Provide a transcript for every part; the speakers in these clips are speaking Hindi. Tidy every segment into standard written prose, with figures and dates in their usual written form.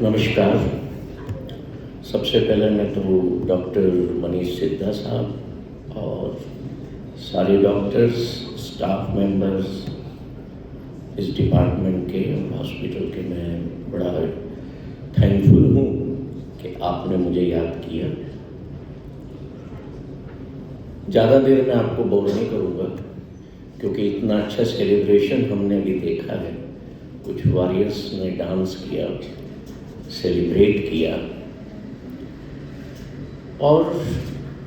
नमस्कार। सबसे पहले मैं तो डॉक्टर मनीष सिद्धा साहब और सारे डॉक्टर्स, स्टाफ मेंबर्स इस डिपार्टमेंट के और हॉस्पिटल के मैं बड़ा थैंकफुल हूँ कि आपने मुझे याद किया। ज़्यादा देर मैं आपको बोर नहीं करूँगा क्योंकि इतना अच्छा सेलिब्रेशन हमने भी देखा है। कुछ वॉरियर्स ने डांस किया, सेलिब्रेट किया, और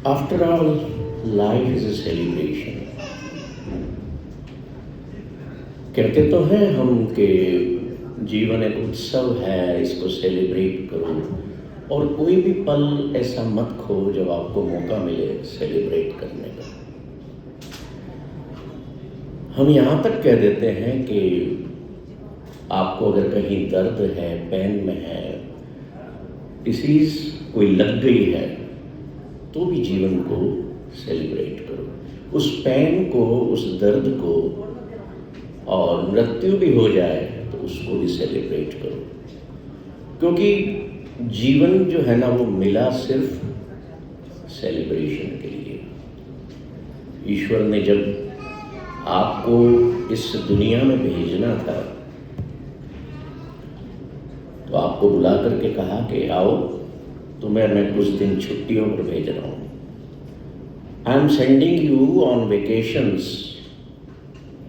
after all life is a celebration. कहते तो हैं हम कि जीवन एक उत्सव है, इसको सेलिब्रेट करो, और कोई भी पल ऐसा मत खो जब आपको मौका मिले सेलिब्रेट करने का। हम यहाँ तक कह देते हैं कि आपको अगर कहीं दर्द है, पेन में है, डिसीज कोई लग गई है, तो भी जीवन को सेलिब्रेट करो। उस पेन को, उस दर्द को, और मृत्यु भी हो जाए तो उसको भी सेलिब्रेट करो, क्योंकि जीवन जो है ना वो मिला सिर्फ सेलिब्रेशन के लिए। ईश्वर ने जब आपको इस दुनिया में भेजना था तो आपको बुला करके कहा कि आओ, तुम्हें मैं कुछ दिन छुट्टियों पर भेज रहा हूँ। I am sending you on vacations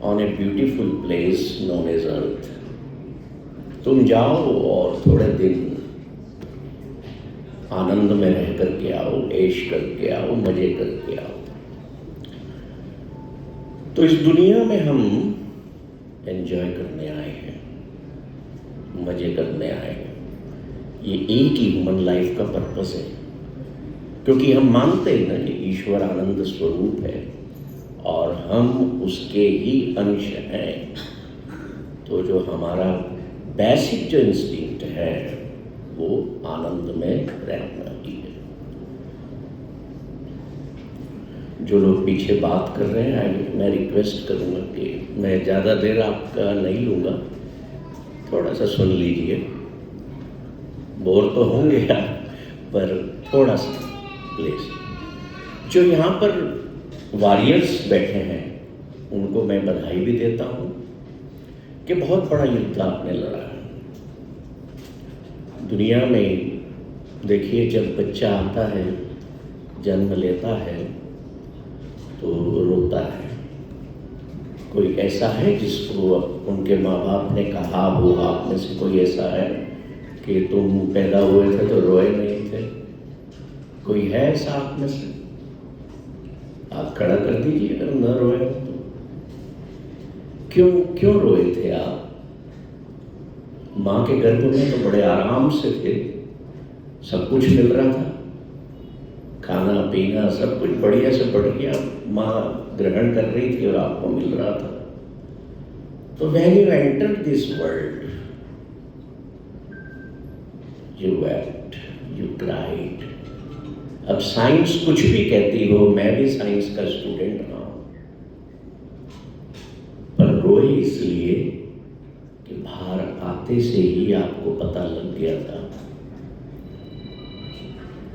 on a beautiful place known as earth. तुम जाओ और थोड़े दिन आनंद में रह करके आओ, ऐश करके आओ, मजे करके आओ। तो इस दुनिया में हम एंजॉय करने आए हैं, मजे करने आए हैं। ये एक ही ह्यूमन लाइफ का पर्पस है, क्योंकि हम मानते हैं ना कि ईश्वर आनंद स्वरूप है और हम उसके ही अंश हैं। तो जो हमारा बेसिक जो इंस्टिंक्ट है वो आनंद में रहना ही है। जो लोग पीछे बात कर रहे हैं, मैं रिक्वेस्ट करूँगा कि मैं ज़्यादा देर आपका नहीं लूँगा, थोड़ा सा सुन लीजिए। बोर तो होंगे आप, पर थोड़ा सा प्लीज। जो यहाँ पर वॉरियर्स बैठे हैं उनको मैं बधाई भी देता हूँ कि बहुत बड़ा युद्ध आपने लड़ा है। दुनिया में देखिए, जब बच्चा आता है, जन्म लेता है तो रोता है। कोई ऐसा है जिसको उनके माँ बाप ने कहा हो, आप में से कोई ऐसा है कि तुम पैदा हुए थे तो रोए नहीं थे? कोई है ऐसा आप में से? आप खड़ा कर दीजिए अगर न रोए हो तो। क्यों रोए थे आप? माँ के गर्भ में तो बड़े आराम से थे, सब कुछ मिल रहा था, खाना पीना सब कुछ बढ़िया से बढ़िया माँ ग्रहण कर रही थी और आपको मिल रहा था। तो when you entered this world, you wept, you cried. अब साइंस कुछ भी कहती हो, मैं भी साइंस का स्टूडेंट रहा हूं, पर रोए इसलिए कि बाहर आते से ही आपको पता लग गया था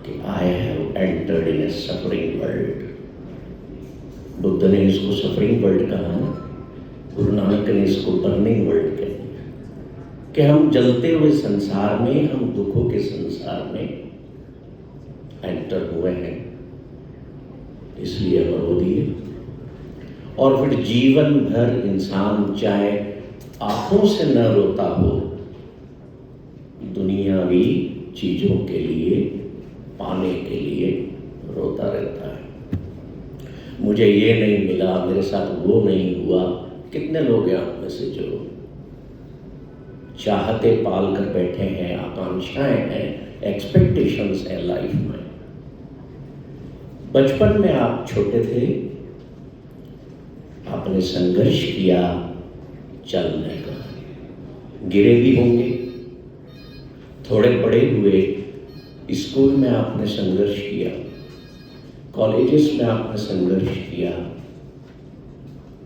कि I have entered in a suffering world. Buddha ने इसको सफरिंग वर्ल्ड कहा ना, गुरु नानक ने इसको बर्निंग वर्ल्ड कहा कि हम जलते हुए संसार में, हम दुखों के संसार में एंटर हुए हैं, इसलिए हम रो दिए। और फिर जीवन भर इंसान चाहे आंखों से न रोता हो, दुनियावी चीजों के लिए, पाने के लिए रोता रहता है। मुझे ये नहीं मिला, मेरे साथ वो नहीं हुआ। कितने लोग हैं आप में से जो चाहते पाल कर बैठे हैं, आकांक्षाएं हैं, एक्सपेक्टेशंस हैं लाइफ में। बचपन में आप छोटे थे, आपने संघर्ष किया चलने का, गिरे भी होंगे, थोड़े बड़े हुए, स्कूल में आपने संघर्ष किया, कॉलेजेस में आपने संघर्ष किया,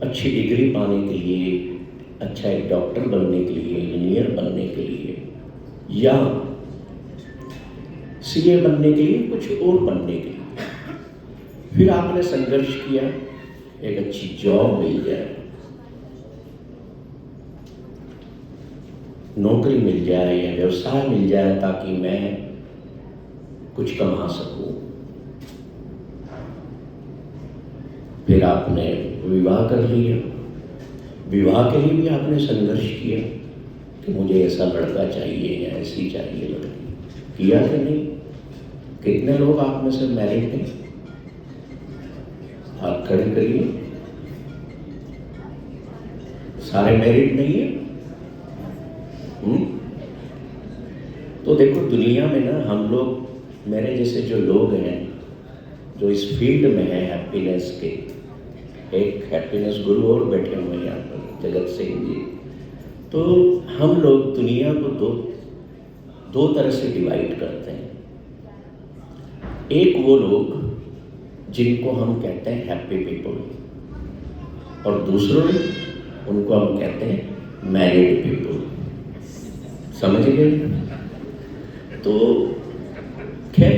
अच्छी डिग्री पाने के लिए, अच्छा एक डॉक्टर बनने के लिए, इंजीनियर बनने के लिए, या सीए बनने के लिए, कुछ और बनने के लिए। फिर आपने संघर्ष किया, एक अच्छी जॉब मिल जाए, नौकरी मिल जाए या व्यवसाय मिल जाए ताकि मैं कुछ कमा सकूं। फिर आपने विवाह कर लिया, विवाह के लिए भी आपने संघर्ष किया कि मुझे ऐसा लड़का चाहिए या ऐसी चाहिए लड़की। किया कि नहीं? कितने लोग आप में से मैरिड हैं? हाथ खड़े करिए। सारे मैरिड नहीं है? तो देखो, दुनिया में ना हम लोग, मेरे जैसे जो लोग हैं जो इस फील्ड में हैं हैप्पीनेस के, एक हैप्पीनेस गुरु और बैठे हुए हैं यहाँ पर, जगत सिंह जी। तो हम लोग दुनिया को दो तरह से डिवाइड करते हैं। एक वो लोग जिनको हम कहते हैं हैप्पी पीपल, और दूसरों उनको हम कहते हैं मैरिड पीपल। समझ गए? तो खैर,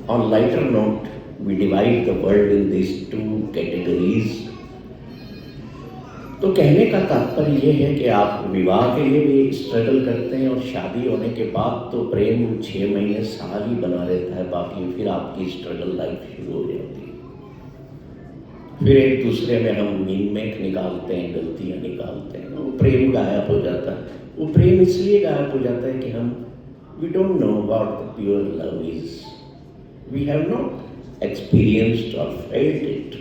on lighter note we divide the world in this 2 categories. तो कहने का तात्पर्य ये है कि आप विवाह के लिए भी स्ट्रगल करते हैं, और शादी होने के बाद तो प्रेम 6 महीने साल ही बना रहता है, बाकी फिर आपकी स्ट्रगल लाइफ शुरू हो जाती है। फिर एक दूसरे में हम मीन निकालते हैं, गलतियां निकालते हैं, वो प्रेम गायब हो जाता है। वो प्रेम इसलिए गायब हो जाता है कि हम we don't know what the pure love is, we have not experienced और फेल्ट इट।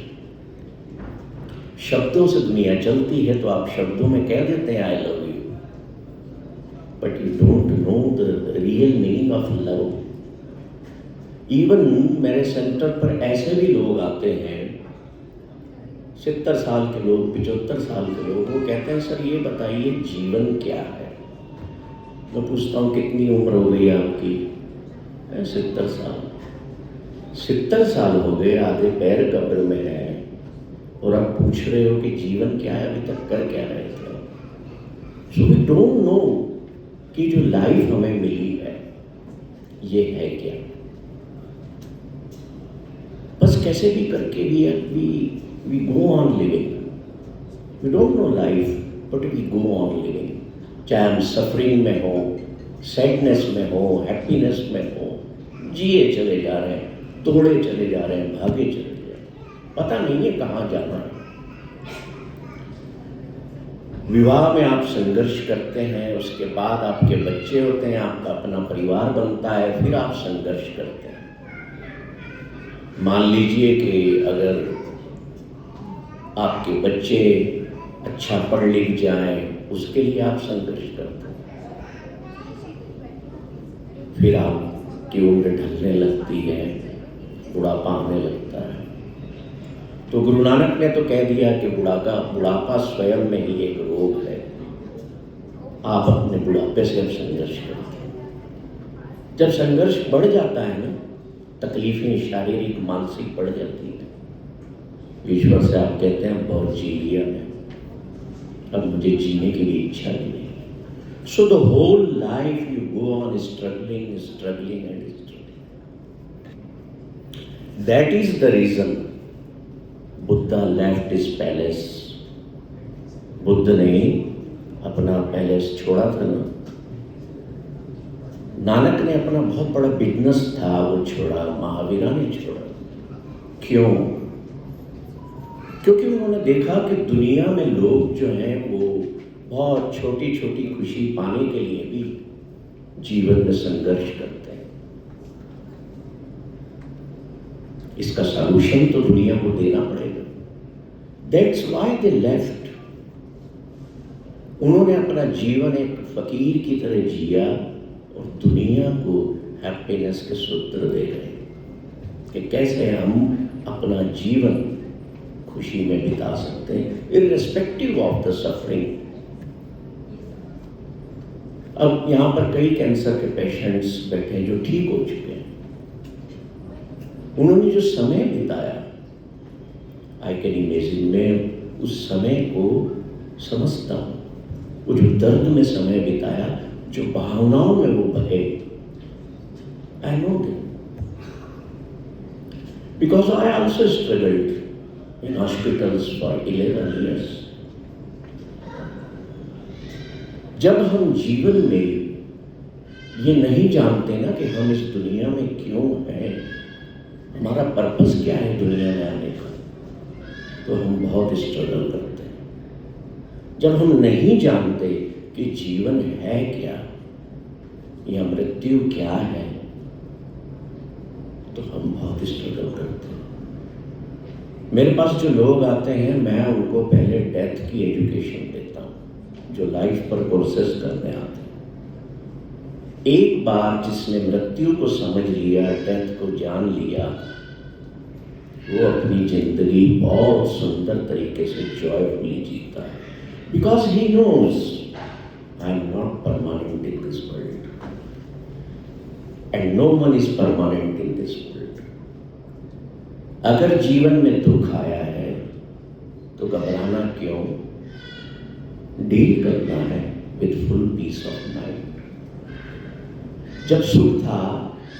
शब्दों से दुनिया चलती है, तो आप शब्दों में कह देते हैं I love you, but you don't know the real meaning of love. Even मेरे सेंटर पर ऐसे भी लोग आते हैं, 70 साल के लोग, 75 साल के लोग, वो कहते हैं सर ये बताइए जीवन क्या है। मैं पूछता हूँ कितनी उम्र हो गई आपकी? 70 साल। 70 साल हो गए, आधे पैर कब्र में है, और आप पूछ रहे हो कि जीवन क्या है, अभी तक कर क्या रहे थे? सो वी डोंट नो कि जो लाइफ हमें मिली है ये है क्या। बस कैसे भी करके we go on living. We don't know life, but we go on living. चाहे हम सफरिंग में हो, सैडनेस में हो, हैप्पीनेस में हो, जिए चले जा रहे हैं, तोड़े चले जा रहे हैं, भागे चले जा रहे हैं, पता नहीं है कहाँ जाना है। विवाह में आप संघर्ष करते हैं, उसके बाद आपके बच्चे होते हैं, आपका अपना परिवार बनता है, फिर आप संघर्ष करते हैं। मान लीजिए कि अगर आपके बच्चे अच्छा पढ़ लिख जाएं, उसके लिए आप संघर्ष करते हैं। फिर आपकी उम्र ढलने लगती है, बुढ़ापा आने लगता है। तो गुरु नानक ने तो कह दिया कि बुढ़ापा स्वयं में ही एक रोग है। आप अपने बुढ़ापे से अब संघर्ष करते हैं। जब संघर्ष बढ़ जाता है ना, तकलीफें शारीरिक मानसिक बढ़ जाती है, ईश्वर से आप कहते हैं बहुत जी लिया मैं, अब मुझे जीने की भी इच्छा नहीं है। So the whole life you go on struggling and struggling. That is the reason Buddha left his palace. Buddha ने अपना पैलेस छोड़ा था ना, नानक ने अपना बहुत बड़ा बिजनेस था वो छोड़ा, महावीरा ने छोड़ा। क्यों? क्योंकि उन्होंने देखा कि दुनिया में लोग जो हैं वो बहुत छोटी छोटी खुशी पाने के लिए भी जीवन में संघर्ष करते हैं। इसका सॉल्यूशन तो दुनिया को देना पड़ेगा। That's why they left. उन्होंने अपना जीवन एक फकीर की तरह जिया और दुनिया को हैप्पीनेस के सूत्र दे गए कि कैसे हम अपना जीवन खुशी में बिता सकते हैं, इररिस्पेक्टिव ऑफ द सफरिंग। अब यहाँ पर कई कैंसर के पेशेंट्स बैठे हैं जो ठीक हो चुके हैं। उन्होंने जो समय बिताया, आई कैन इमेजिन, मैं उस समय को समझता हूँ। वो जो दर्द में समय बिताया, जो भावनाओं में वो बहे, I know that. Because I also struggled in hospitals for 11 years. जब हम जीवन में ये नहीं जानते ना कि हम इस दुनिया में क्यों हैं, हमारा पर्पस क्या है दुनिया में आने का, तो हम बहुत स्ट्रगल करते हैं। जब हम नहीं जानते कि जीवन है क्या या मृत्यु क्या है, तो हम बहुत स्ट्रगल करते हैं। मेरे पास जो लोग आते हैं, मैं उनको पहले डेथ की एजुकेशन देता हूँ, जो लाइफ पर प्रोसेस करने आते हैं। एक बार जिसने मृत्यु को समझ लिया, डेथ को जान लिया, वो अपनी जिंदगी बहुत सुंदर तरीके से जॉयफुली जीता है। Because he knows I am not permanent in this world and no one is permanent in this world. अगर जीवन में दुख आया है तो घबराना क्यों, डील करना है with full peace of mind. जब सुख था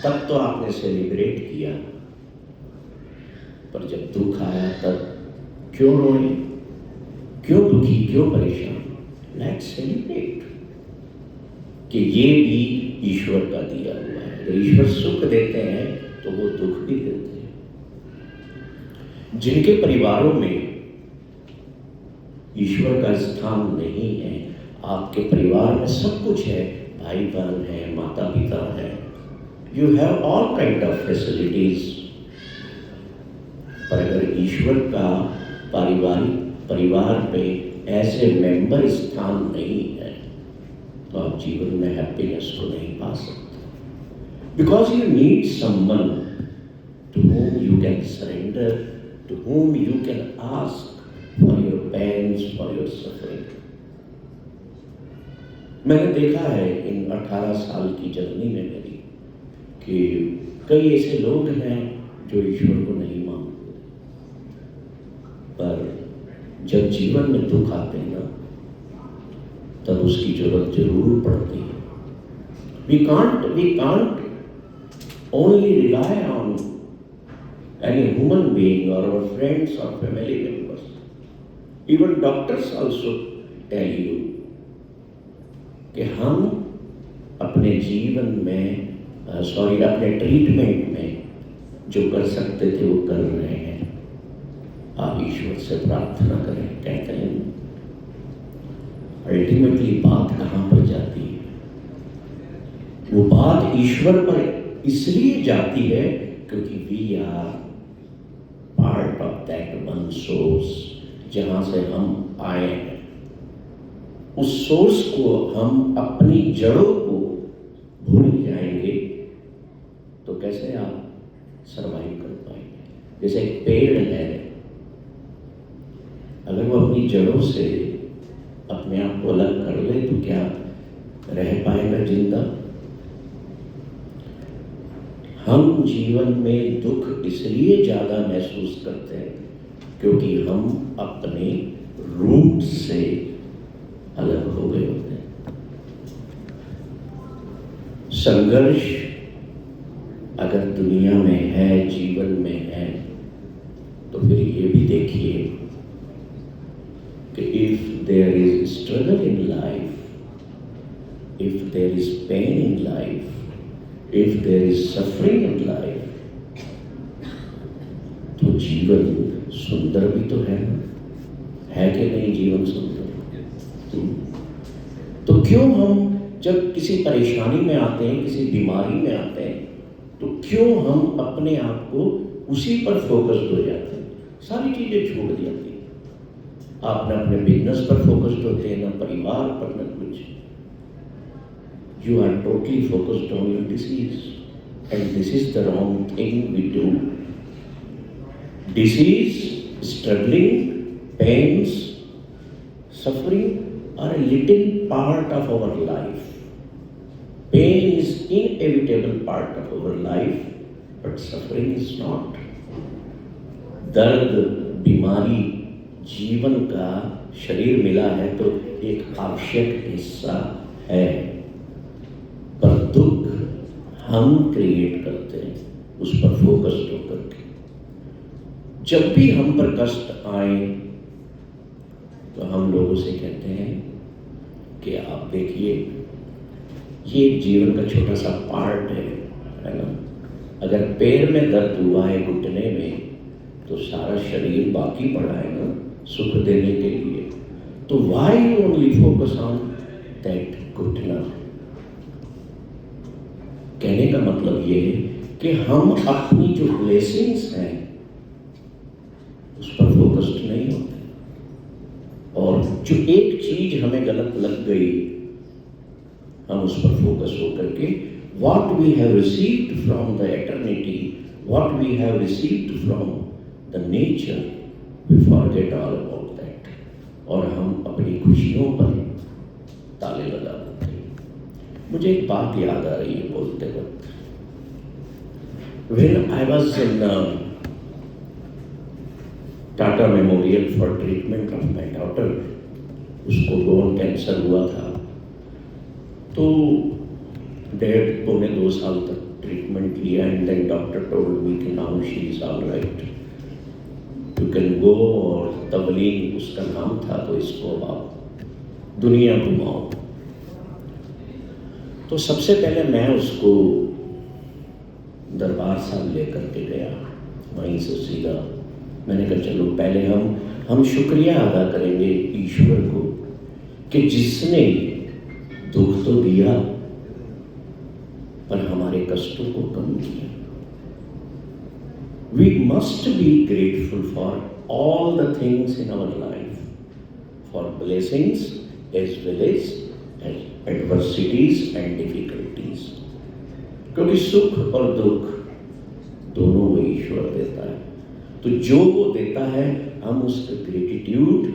तब तो आपने सेलिब्रेट किया, पर जब दुख आया तब क्यों रोए, क्यों दुखी, क्यों परेशान? लेट्स सेलिब्रेट कि ये भी ईश्वर का दिया हुआ है। अगर ईश्वर सुख देते हैं तो वो दुख भी देते हैं। जिनके परिवारों में ईश्वर का स्थान नहीं है, आपके परिवार में सब कुछ है, भाई बहन है, माता पिता है, you have all kind of facilities, पर अगर ईश्वर का परिवार में ऐसे मेंबर स्थान नहीं है, तो आप जीवन में हैप्पीनेस को नहीं पा सकते। Because you need someone to whom you can surrender, to whom you can ask for your pains, for your suffering. मैंने देखा है इन 18 साल की जर्नी में मेरी कि कई ऐसे लोग हैं जो ईश्वर को नहीं मानते, पर जब जीवन में दुख आते हैं ना, तब उसकी जरूरत जरूर पड़ती है। We can't only rely on any human being or our friends or family members. Even doctors also tell you कि हम अपने जीवन में अपने ट्रीटमेंट में जो कर सकते थे वो कर रहे हैं। आप ईश्वर से प्रार्थना करें। कहते हैं अल्टीमेटली बात कहाँ पर जाती है? वो बात ईश्वर पर इसलिए जाती है क्योंकि we are part of that one source, जहां से हम आए हैं। उस सोर्स को हम अपनी जड़ों को भूल जाएंगे तो कैसे आप सरवाइव कर पाएंगे? जैसे एक पेड़ है, अगर वो अपनी जड़ों से अपने आप को अलग कर ले तो क्या रह पाएगा जिंदा? हम जीवन में दुख इसलिए ज्यादा महसूस करते हैं क्योंकि हम अपने रूट से अलग हो गए होते हैं। संघर्ष अगर दुनिया में है, जीवन में है, तो फिर ये भी देखिए कि if there is struggle in life, if there is pain in life, if there is suffering in life, तो जीवन सुंदर भी तो है कि नहीं? जीवन सुंदर तो क्यों हम जब किसी परेशानी में आते हैं, किसी बीमारी में आते हैं, तो क्यों हम अपने आप को उसी पर फोकस्ड हो जाते हैं? सारी चीजें छोड़ दी जाती हैं। आप न अपने बिजनेस पर फोकस्ड होते हैं, न परिवार पर, न कुछ। You are totally focused on your disease, and this is the wrong thing we do. Disease, struggling, pains, suffering are a little part of our life. Pain is inevitable part of our life, but suffering is not. दर्द, बीमारी जीवन का शरीर मिला है तो एक आवश्यक हिस्सा है, पर दुख हम क्रिएट करते हैं उस पर फोकस्ड होकर के। जब भी हम पर कष्ट आए तो हम लोगों से कहते हैं कि आप देखिए, ये एक जीवन का छोटा सा पार्ट है ना। अगर पैर में दर्द हुआ है घुटने में, तो सारा शरीर बाकी पड़ा है ना सुख देने के लिए। तो why you only focus on that घुटना। कहने का मतलब ये है कि हम अपनी जो ब्लेसिंग्स हैं उस पर फोकस्ड नहीं होते, और जो एक चीज हमें गलत लग गई हम उस पर फोकस होकर के what we have received from the eternity, what we have received from the nature, we forget all about that, और हम अपनी खुशियों पर ताले लगा देते हैं। मुझे एक बात याद आ रही है बोलते वक्त। When I was in Tata Memorial for treatment of my daughter, उसको बोन कैंसर हुआ था, तो 1.5-2 साल तक ट्रीटमेंट लिया, and then doctor told me कि now she is all right, you can go. और तवलीन उसका नाम था, तो इसको आप दुनिया घुमाओ। तो सबसे पहले मैं उसको दरबार साहब लेकर के गया, वहीं से सीधा मैंने कहा चलो पहले हम शुक्रिया अदा करेंगे ईश्वर को कि जिसने दुख तो दिया पर हमारे कष्टों को कम किया। We must be grateful for all the things in our life, for blessings as well as adversities and difficulties, क्योंकि सुख और दुख दोनों वो ईश्वर देता है। तो जो वो देता है हम उसका ग्रेटिट्यूड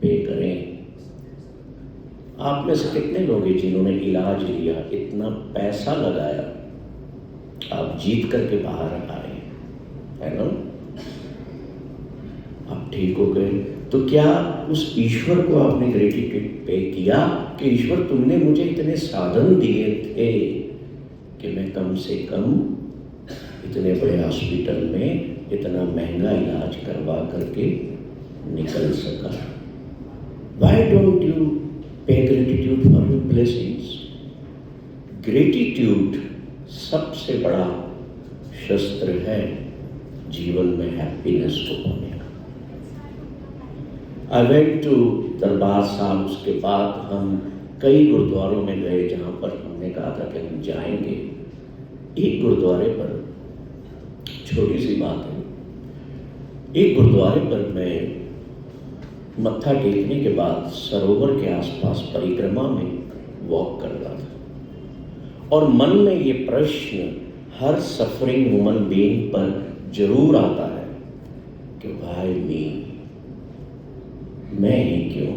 पे करें। आप में से कितने लोग हैं जिन्होंने इलाज लिया, इतना पैसा लगाया, आप जीत करके बाहर आए, है ना, आप ठीक हो गए, तो क्या उस ईश्वर को आपने ग्रेटिट्यूड पे किया कि ईश्वर तुमने मुझे इतने साधन दिए थे कि मैं कम से कम इतने बड़े हॉस्पिटल में इतना महंगा इलाज करवा करके निकल सका। Why don't you pay gratitude for your blessings? Gratitude सबसे बड़ा शस्त्र है जीवन में हैप्पीनेस को पाने का। I went to दरबार साहब, उसके बाद हम कई गुरुद्वारों में गए जहाँ पर हमने कहा था कि हम जाएंगे। एक गुरुद्वारे पर, छोटी सी बात है, एक गुरुद्वारे पर मैं मत्था टेकने के बाद सरोवर के आसपास परिक्रमा में वॉक कर रहा था, और मन में ये प्रश्न हर सफरिंग ह्यूमन बीइंग पर जरूर आता है कि भाई मैं ही क्यों,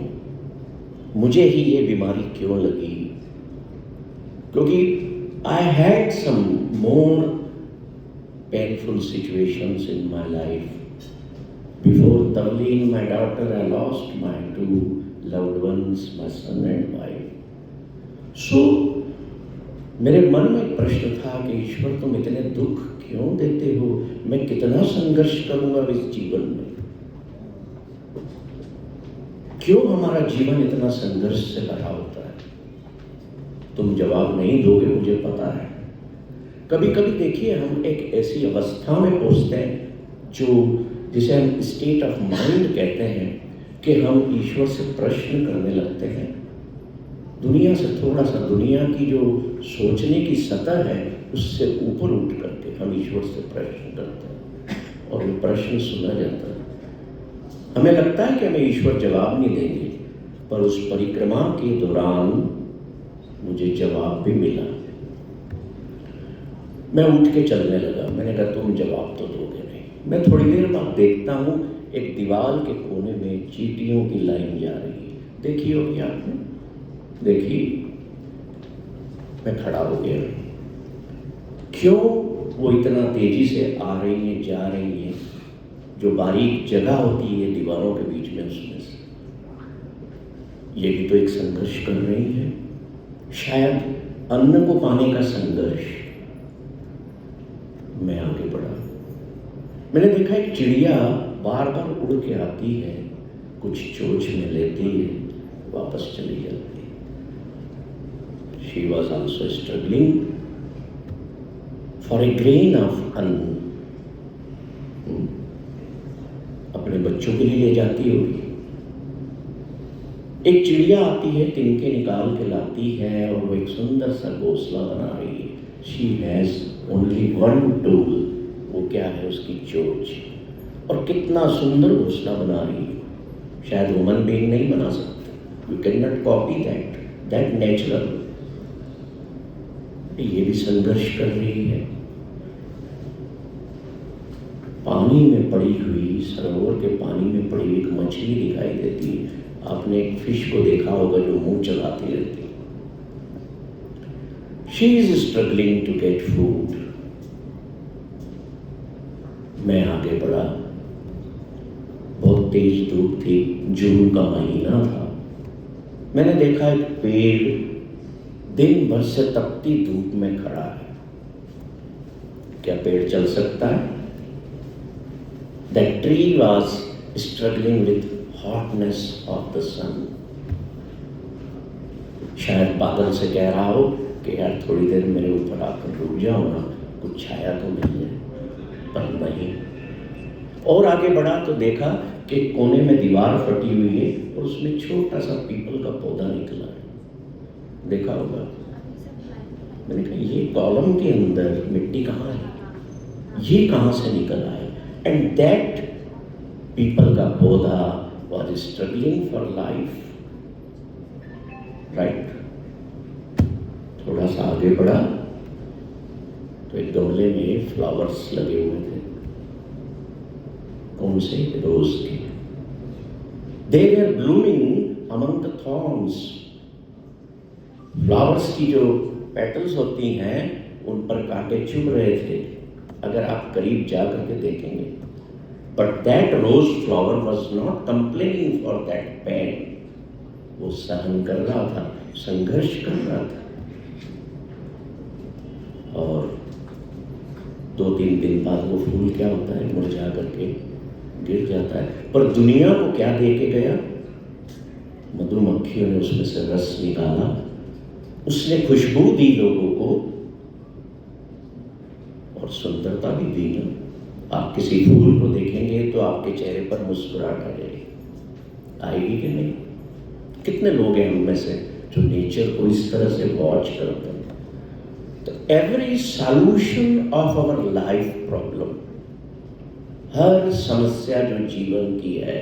मुझे ही ये बीमारी क्यों लगी। क्योंकि I had some more painful situations in my life. Before Tavleen, my daughter, I lost my 2 loved ones, my son and wife. So, मेरे मन में एक प्रश्न था कि ईश्वर तुम इतने दुख क्यों देते हो, मैं कितना संघर्ष करूंगा इस जीवन में, क्यों हमारा जीवन इतना संघर्ष से भरा होता है। तुम जवाब नहीं दोगे, मुझे पता है। कभी कभी देखिए हम एक ऐसी अवस्था में पहुंचते हैं जिसे हम स्टेट ऑफ माइंड कहते हैं कि हम ईश्वर से प्रश्न करने लगते हैं। दुनिया से थोड़ा सा, दुनिया की जो सोचने की सतह है उससे ऊपर उठ करके हम ईश्वर से प्रश्न करते हैं, और वो प्रश्न सुना जाता है। हमें लगता है कि हमें ईश्वर जवाब नहीं देंगे, पर उस परिक्रमा के दौरान मुझे जवाब भी मिला। मैं उठ के चलने लगा, मैंने कहा तुम जवाब तो दोगे नहीं। मैं थोड़ी देर बाद देखता हूँ एक दीवार के कोने में चींटियों की लाइन जा रही है, देखी होगी आपने, देखी। मैं खड़ा हो गया, क्यों वो इतना तेजी से आ रही है, जा रही है, जो बारीक जगह होती है दीवारों के बीच में, उसमें से ये भी तो एक संघर्ष कर रही है, शायद अन्न को पाने का संघर्ष। मैं आगे बढ़ा, मैंने देखा एक चिड़िया बार बार उड़ के आती है, कुछ चोंच में लेती है, वापस चली जाती है। She was also struggling for a grain of अन्न। अपने बच्चों के लिए ले जाती होगी। एक चिड़िया आती है, तिनके निकाल के लाती है और वो एक सुंदर सा घोंसला बना रही है। She has only one tool, वो क्या है? उसकी चोंच। और कितना सुंदर घोंसला बना रही है। शायद ह्यूमन बीइंग नहीं बना सकता। You can not copy that natural. ये भी संघर्ष कर रही है। पानी में पड़ी हुई, सरोवर के पानी में पड़ी हुई एक मछली दिखाई देती है। आपने एक फिश को देखा होगा जो मुंह चलाती रहती है। She is struggling to get food. मैं आगे बढ़ा। बहुत तेज धूप थी, जून का महीना था। मैंने देखा एक पेड़ दिन भर से तपती धूप में खड़ा है। क्या पेड़ चल सकता है? That tree was struggling with hotness of the sun. शायद बादल से कह रहा हो कि यार थोड़ी देर मेरे ऊपर आकर रुक जाओ ना, कुछ छाया तो मिल जाए, पर नहीं। और आगे बढ़ा तो देखा कि कोने में दीवार फटी हुई है और उसमें छोटा सा पीपल का पौधा निकला है। देखा होगा। मैंने कहा ये कॉलम के अंदर मिट्टी कहाँ है? ये कहाँ से निकल आया? एंड दैट पीपल का पौधा was struggling for life, right? थोड़ा सा आगे बढ़ा तो एक गमले में फ्लावर्स लगे हुए थे। कौन से? रोज के। They were blooming among the thorns. Flowers की जो पेटल्स होती हैं उन पर कांटे चुभ रहे थे, अगर आप करीब जा करके देखेंगे। But that rose flower was not complaining for that pain. वो सहन कर रहा था, संघर्ष कर रहा था। और 2-3 दिन बाद वो फूल क्या होता है? मुरझा करके गिर जाता है। पर दुनिया को क्या दे के गया? मधुमक्खियों ने उसमें से रस निकाला, उसने खुशबू दी लोगों को और सुंदरता भी दी ना। आप किसी फूल को देखेंगे तो आपके चेहरे पर मुस्कुराहट आ जाएगी, आएगी कि नहीं? कितने लोग हैं उनमें से जो नेचर को इस तरह से वॉच करते हैं? तो every solution of our life problem, हर समस्या जो जीवन की है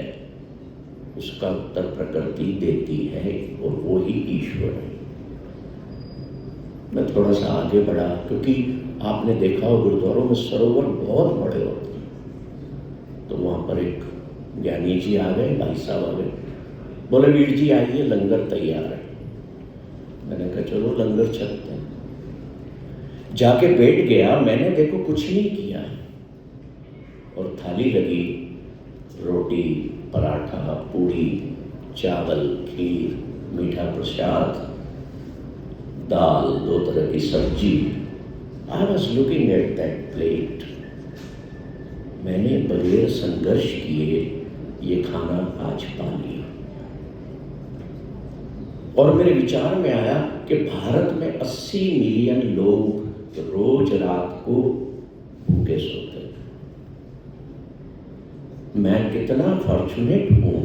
उसका उत्तर प्रकृति देती है और वो ही ईश्वर है। मैं थोड़ा सा आगे बढ़ा क्योंकि आपने देखा हो गुरुद्वारों में सरोवर बहुत बड़े होते हैं। तो वहाँ पर एक ज्ञानी जी आ गए, भाई साहब आ गए, बोले वीर जी आइए लंगर तैयार है। मैंने कहा चलो लंगर चलते हैं। जाके बैठ गया, मैंने देखो कुछ नहीं किया और थाली लगी, रोटी, पराठा, पूरी, चावल, खीर, मीठा प्रसाद, दाल, 2 तरह की सब्जी। I was looking at that plate. मैंने बगैर संघर्ष किए ये खाना आज पा लिया। और मेरे विचार में आया कि भारत में 80 मिलियन लोग रोज रात को भूखे सोते हैं। मैं कितना फॉर्चुनेट हूं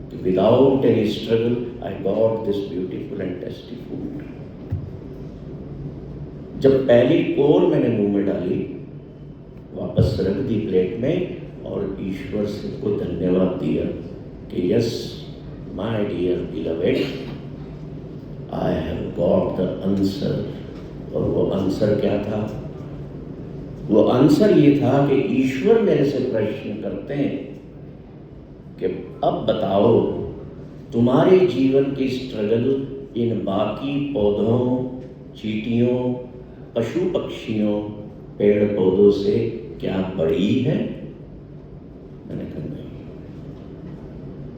कि without any struggle I got this beautiful and tasty food. जब पहली कोर मैंने मुंह में डाली, वापस रख दी प्लेट में और ईश्वर से को धन्यवाद दिया कि yes my dear beloved, I have got the answer. और वो आंसर क्या था? वो आंसर ये था कि ईश्वर मेरे से प्रश्न करते हैं कि अब बताओ तुम्हारे जीवन की स्ट्रगल इन बाकी पौधों, चींटियों, पशु पक्षियों, पेड़ पौधों से क्या बड़ी है? मैंने कहा नहीं,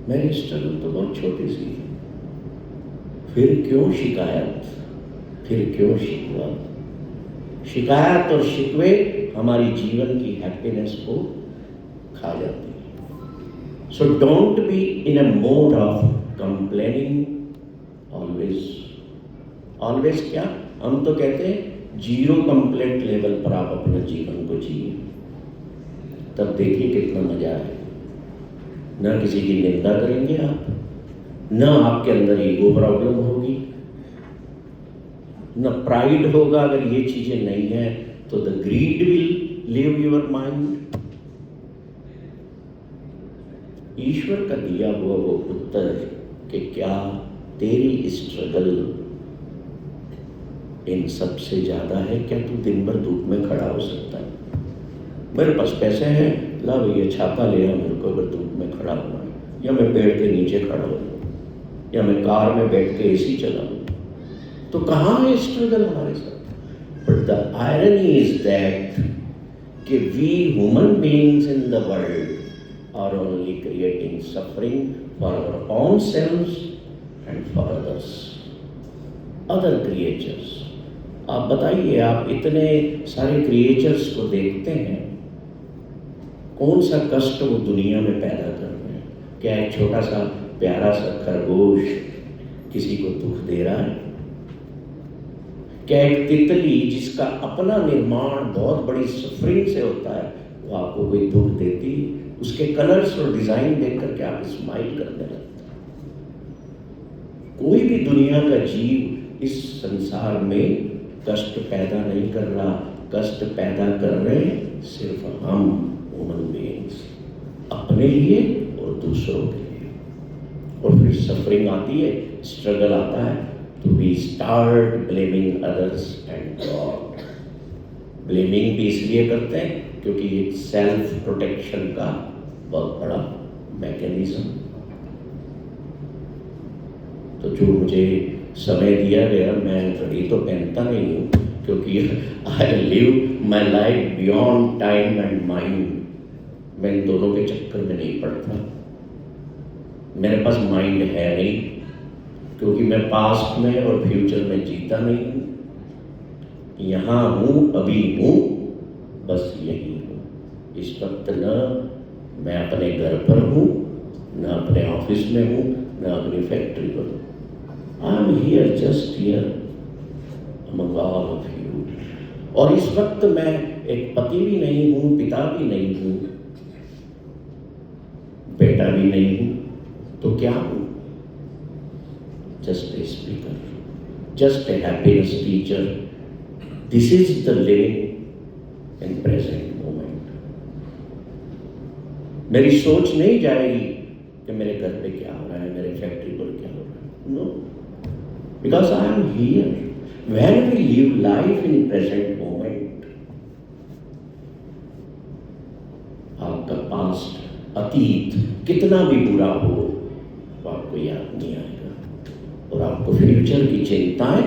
मेरी स्ट्रगल तो बहुत छोटी सी है। फिर क्यों शिकायत, फिर क्यों शिकवा? शिकायत और शिकवे हमारी जीवन की हैप्पीनेस को खा जाती है। So don't be in a mode of complaining always. Always क्या, हम तो कहते हैं 0 कंप्लेंट लेवल पर आप अपने जीवन को जिए, तब देखिए कितना मजा है। न किसी की निंदा करेंगे आप, न आपके अंदर ईगो प्रॉब्लम होगी, न प्राइड होगा। अगर ये चीजें नहीं है तो the greed will leave your mind. ईश्वर का दिया हुआ वो उत्तर कि क्या तेरी स्ट्रगल इन सबसे ज्यादा है? क्या तू दिन भर धूप में खड़ा हो सकता है? मेरे पास पैसे हैं, ला भैया छाता ले आ, मेरे को अगर धूप में खड़ा होना है, या मैं पेड़ के नीचे खड़ा हो जाऊँ, या मैं कार में बैठ के एसी चलाऊँ, तो कहाँ है स्ट्रगल हमारे साथ? But the irony is that कि we human beings in the world are only creating suffering for our own selves and for others, other creatures. आप बताइए, आप इतने सारे क्रिएचर्स को देखते हैं, कौन सा कष्ट वो दुनिया में पैदा कर रहे हैं? क्या एक छोटा सा प्यारा सा खरगोश किसी को दुख दे रहा है? क्या एक तितली जिसका अपना निर्माण बहुत बड़ी सफरिंग से होता है, वो आपको कोई दुख देती? उसके कलर्स और डिजाइन देख करके आप स्माइल करने लगते हैं। कोई भी दुनिया का जीव इस संसार में कष्ट पैदा नहीं कर रहा, कष्ट पैदा कर रहे सिर्फ हम ह्यूमन बीइंग्स, अपने लिए और दूसरों के लिए। और फिर सफरिंग आती है, स्ट्रगल आता है, तो we start blaming others and God. Blaming भी इसलिए करते हैं क्योंकि एक सेल्फ प्रोटेक्शन का बहुत बड़ा मैकेनिज्म। तो जो मुझे समय दिया गया, मैं घड़ी तो पहनता नहीं हूँ क्योंकि I live my life beyond time and mind. मैं इन दोनों के चक्कर में नहीं पड़ता। मेरे पास माइंड है नहीं क्योंकि मैं पास्ट में और फ्यूचर में जीता नहीं हूँ। यहाँ हूँ, अभी हूँ, बस यही हूँ। इस वक्त न मैं अपने घर पर हूँ, न अपने ऑफिस में हूँ, न अपनी फैक्ट्री पर हूँ। I am here, just here among all of you. और इस वक्त मैं एक पति भी नहीं हूँ, पिता भी नहीं हूँ, बेटा भी नहीं हूँ, तो क्या हूँ? Just a speaker, just a happiness teacher. This is the living in present moment. मेरी सोच नहीं जाएगी कि मेरे घर पे क्या हो रहा है, मेरे फैक्ट्री पर क्या हो रहा है। No, because I am here. When we live life in present moment, आपका पास्ट, अतीत कितना भी बुरा हो, वो आपको याद नहीं आएगा। और आपको फ्यूचर की चिंताएं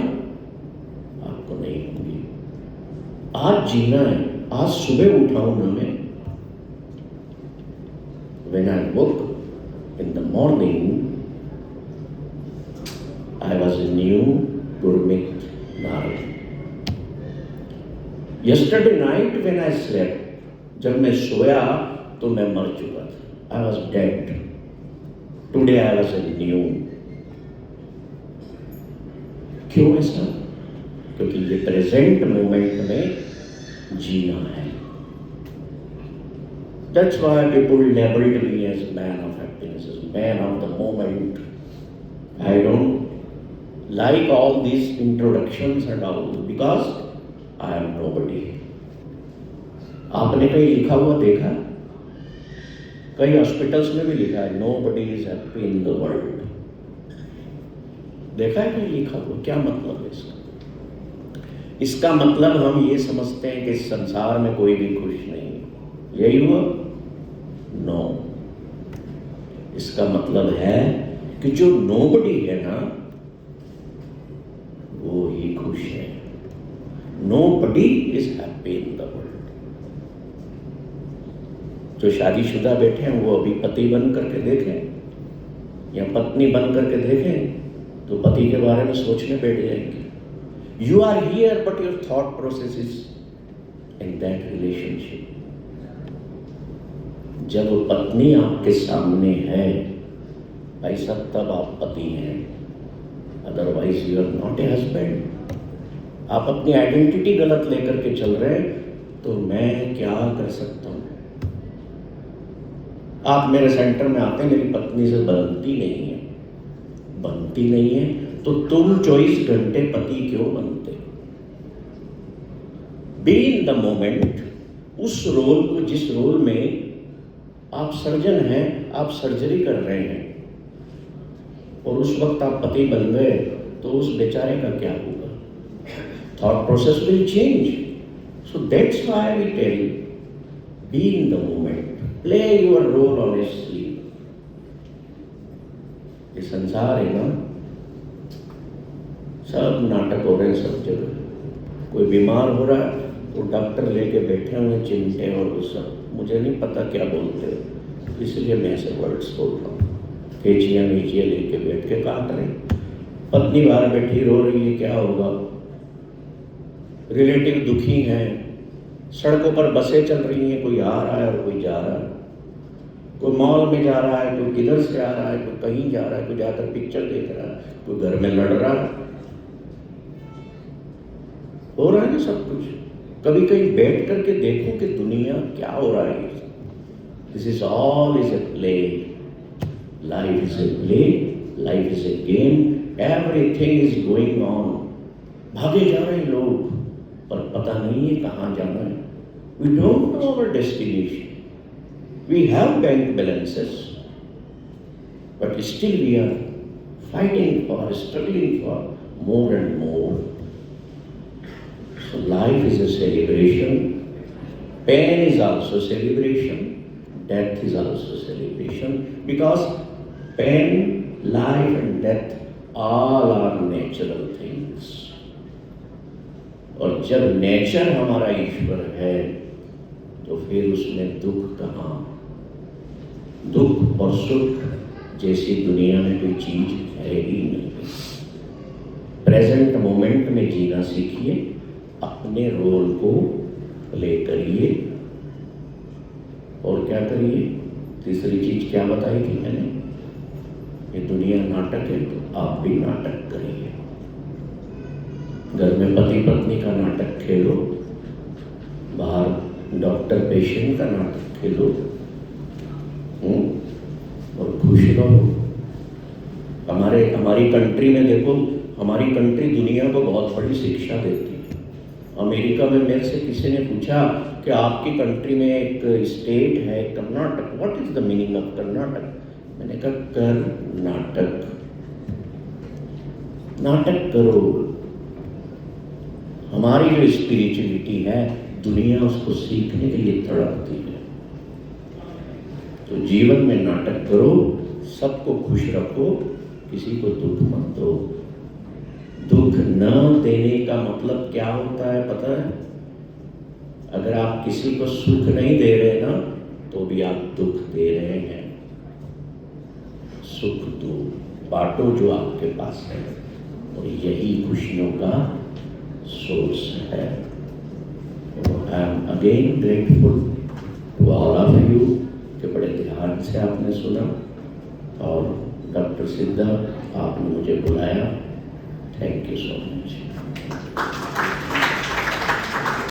आपको नहीं होंगी। आज जीना है, आज सुबह उठाऊं ना मैं। When I woke in the morning, I was a new Gurmit night. Yesterday night when I slept, जब मैं सोया तो मैं मर चुका था। I was dead. Today I was a new. क्यों ऐसा? क्योंकि ये प्रेजेंट मोमेंट में जीना है। That's why people labeled me as man of happiness, as man of the moment. I don't like all these introductions and all because I am nobody. आपने कहीं लिखा हुआ देखा? कई हॉस्पिटल्स में भी लिखा है nobody is happy in the world. देखा है कहीं लिखा हुआ? क्या मतलब है इसका? इसका मतलब हम ये समझते हैं कि इस संसार में कोई भी खुश नहीं है। यही हुआ? नो। इसका मतलब है कि जो नोबडी है ना, वो ही खुश है। Nobody is happy in the world. जो शादीशुदा बैठे हैं वो अभी पति बन करके देखें या पत्नी बन करके देखें तो पति के बारे में सोचने बैठ जाएंगे। You are here but your thought process is in that relationship. जब पत्नी आपके सामने है भाई साहब, तब आप पति हैं, otherwise you are not a husband. आप अपनी आइडेंटिटी गलत लेकर के चल रहे हैं तो मैं क्या कर सकता हूं। आप मेरे सेंटर में आते हैं, मेरी पत्नी से बनती नहीं है तो तुम 24 घंटे पति क्यों बनते? B in the moment. उस रोल को, जिस रोल में आप सर्जन हैं, आप सर्जरी कर रहे हैं और उस वक्त आप पति बन गए तो उस बेचारे का क्या होगा? Thought process will change. So that's why we tell, be in the moment, play your role honestly. ये संसार है ना, सब नाटक हो रहे हैं सब जगह। कोई बीमार हो रहा है तो डॉक्टर लेके बैठे हुए चिमटे और वो सब, मुझे नहीं पता क्या बोलते हैं, इसलिए मैं ऐसे वर्ड्स बोल रहा हूँ। केचियाँ मीचियाँ लेके बैठ के काट रहे। पत्नी बाहर बैठी रो रही है, क्या होगा? रिलेटिव दुखी हैं, सड़कों पर बसें चल रही हैं, कोई आ रहा है और कोई जा रहा है, कोई मॉल में जा रहा है, कोई किधर से आ रहा है, कोई कहीं जा रहा है, कोई जाकर पिक्चर देख रहा है, कोई घर में लड़ रहा है। हो रहा है ना सब कुछ। कभी कहीं बैठ करके देखो कि दुनिया क्या हो रहा है। This is all is a play, life is a play, life is a game, everything is going on. भागे जा रहे हैं लोग पर पता नहीं है कहाँ जाना है। We don't know our destination. We have bank balances but still we are fighting for, struggling for more and more. So life is a celebration, pain is also celebration, death is also celebration, because pain, life and death all are natural things. और जब नेचर हमारा ईश्वर है तो फिर उसमें दुख कहाँ? दुख और सुख जैसी दुनिया में कोई चीज है ही नहीं। प्रेजेंट मोमेंट में जीना सीखिए, अपने रोल को प्ले करिए और क्या करिए? तीसरी चीज क्या बताई थी मैंने? ये दुनिया नाटक है तो आप भी नाटक करिए। घर में पति पत्नी का नाटक खेलो, बाहर डॉक्टर पेशेंट का नाटक खेलो और खुश रहो। हमारी कंट्री में देखो, हमारी कंट्री दुनिया को बहुत बड़ी शिक्षा देती है। अमेरिका में मेरे से किसी ने पूछा कि आपकी कंट्री में एक स्टेट है Karnataka, what is the meaning of Karnataka? मैंने कहा कर्नाटक, नाटक करो। हमारी जो स्पिरिचुअलिटी है दुनिया उसको सीखने के लिए तड़पती है। तो जीवन में नाटक करो, सबको खुश रखो, किसी को दुख मत दो। दुख न देने का मतलब क्या होता है पता है? अगर आप किसी को सुख नहीं दे रहे ना तो भी आप दुख दे रहे हैं। सुख दो, बांटो जो आपके पास है, और यही खुशियों का सोर्स है। I am again grateful to all of you कि बड़े ध्यान से आपने सुना और डॉक्टर सिद्धार्थ आपने मुझे बुलाया। Thank you so much.